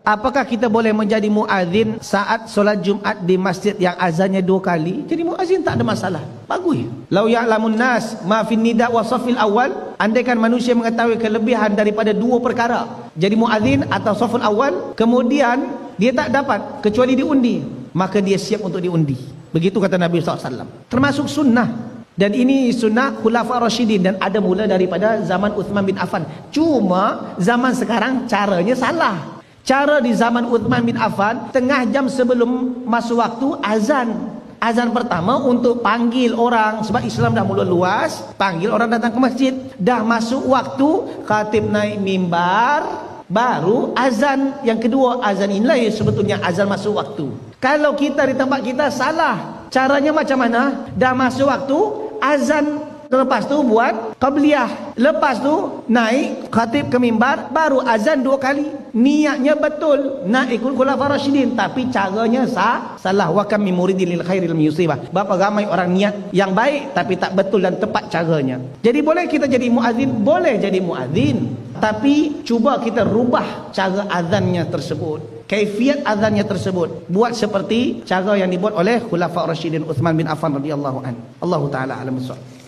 Apakah kita boleh menjadi muazzin saat solat Jumaat di masjid yang azannya 2 kali? Jadi muazzin tak ada masalah. Bagus. Lau ya'lamun nas ma fin nida wa safil awal, andaikan manusia mengetahui kelebihan daripada 2 perkara, jadi muazzin atau saful awal, kemudian dia tak dapat kecuali diundi, maka dia siap untuk diundi. Begitu kata Nabi SAW. Termasuk sunnah. Dan ini sunnah Khulafa Rasyidin, dan ada mula daripada zaman Uthman bin Affan. Cuma zaman sekarang caranya salah. Cara di zaman Uthman bin Affan, tengah jam sebelum masuk waktu azan. Azan pertama untuk panggil orang, sebab Islam dah mula luas, panggil orang datang ke masjid. Dah masuk waktu, khatib naik mimbar, baru azan yang kedua. Azan inilah yang sebetulnya azan masuk waktu. Kalau kita di tempat kita salah. Caranya macam mana? Dah masuk waktu, azan, lepas tu buat qabliyah, lepas tu naik khatib ke mimbar, baru azan 2 kali. Niatnya betul nak ikut Khulafa Rasyidin, tapi caranya salah. Wa kam min muridin lil khairil musibah. Berapa ramai orang niat yang baik tapi tak betul dan tepat caranya. Jadi boleh kita jadi muazzin? Boleh jadi muazzin, tapi cuba kita rubah cara azannya tersebut, kaifiat azannya tersebut. Buat seperti cara yang dibuat oleh Khulafa Rasyidin Uthman bin Affan radhiyallahu anhu. Allah taala alam bissawab.